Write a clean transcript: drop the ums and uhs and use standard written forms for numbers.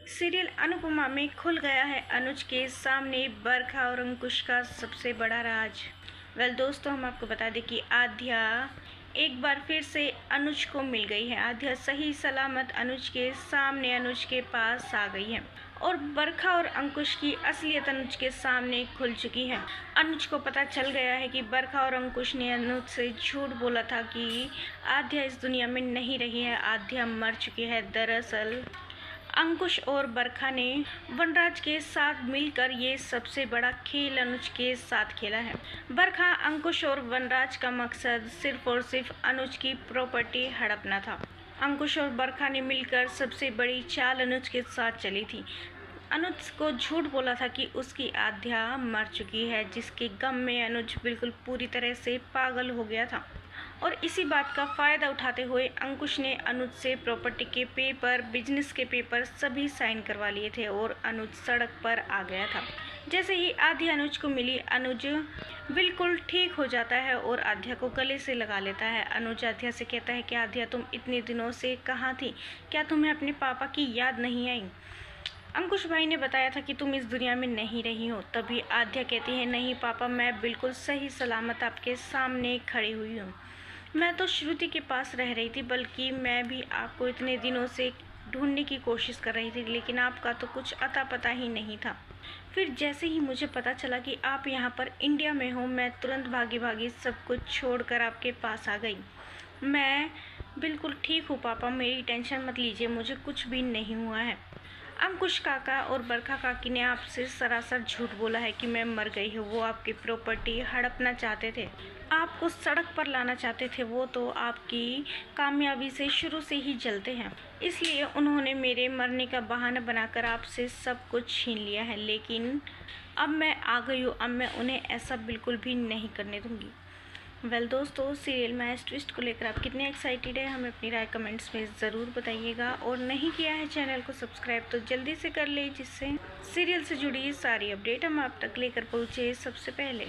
Serial Anupama में खुल गया है अनुज के सामने बरखा और अंकुश का सबसे बड़ा राज। दोस्तों, हम आपको बता दें कि आध्या एक बार फिर से अनुज को मिल गई है। आध्या सही सलामत अनुज के सामने, अनुज के पास आ गई है और बरखा और अंकुश की असलियत अनुज के सामने खुल चुकी है। अनुज को पता चल गया है कि बरखा और अंकुश ने अनुज से झूठ बोला था कि आध्या इस दुनिया में नहीं रही है, आध्या मर चुकी है। दरअसल अंकुश और बरखा ने वनराज के साथ मिलकर ये सबसे बड़ा खेल अनुज के साथ खेला है। बरखा, अंकुश और वनराज का मकसद सिर्फ और सिर्फ अनुज की प्रॉपर्टी हड़पना था। अंकुश और बरखा ने मिलकर सबसे बड़ी चाल अनुज के साथ चली थी। अनुज को झूठ बोला था कि उसकी आध्या मर चुकी है, जिसके गम में अनुज बिल्कुल पूरी तरह से पागल हो गया था। और इसी बात का फ़ायदा उठाते हुए अंकुश ने अनुज से प्रॉपर्टी के पेपर, बिजनेस के पेपर सभी साइन करवा लिए थे और अनुज सड़क पर आ गया था। जैसे ही आध्या अनुज को मिली, अनुज बिल्कुल ठीक हो जाता है और आध्या को गले से लगा लेता है। अनुज आध्या से कहता है कि आध्या, तुम इतने दिनों से कहाँ थी? क्या तुम्हें अपने पापा की याद नहीं आई? अंकुश भाई ने बताया था कि तुम इस दुनिया में नहीं रही हो। तभी आध्या कहती है, नहीं पापा, मैं बिल्कुल सही सलामत आपके सामने खड़ी हुई हूँ। मैं तो श्रुति के पास रह रही थी, बल्कि मैं भी आपको इतने दिनों से ढूंढने की कोशिश कर रही थी, लेकिन आपका तो कुछ अता पता ही नहीं था। फिर जैसे ही मुझे पता चला कि आप यहाँ पर इंडिया में हो, मैं तुरंत भागी भागी सब कुछ छोड़कर आपके पास आ गई। मैं बिल्कुल ठीक हूँ पापा, मेरी टेंशन मत लीजिए, मुझे कुछ भी नहीं हुआ है। अंकुश काका और बरखा काकी ने आपसे सरासर झूठ बोला है कि मैं मर गई हूँ। वो आपकी प्रॉपर्टी हड़पना चाहते थे, आपको सड़क पर लाना चाहते थे। वो तो आपकी कामयाबी से शुरू से ही जलते हैं, इसलिए उन्होंने मेरे मरने का बहाना बनाकर आपसे सब कुछ छीन लिया है। लेकिन अब मैं आ गई हूँ, अब मैं उन्हें ऐसा बिल्कुल भी नहीं करने दूँगी। दोस्तों, सीरियल में इस ट्विस्ट को लेकर आप कितने एक्साइटेड है, हमें अपनी राय कमेंट्स में ज़रूर बताइएगा। और नहीं किया है चैनल को सब्सक्राइब तो जल्दी से कर ले, जिससे सीरियल से जुड़ी सारी अपडेट हम आप तक लेकर पहुँचे सबसे पहले।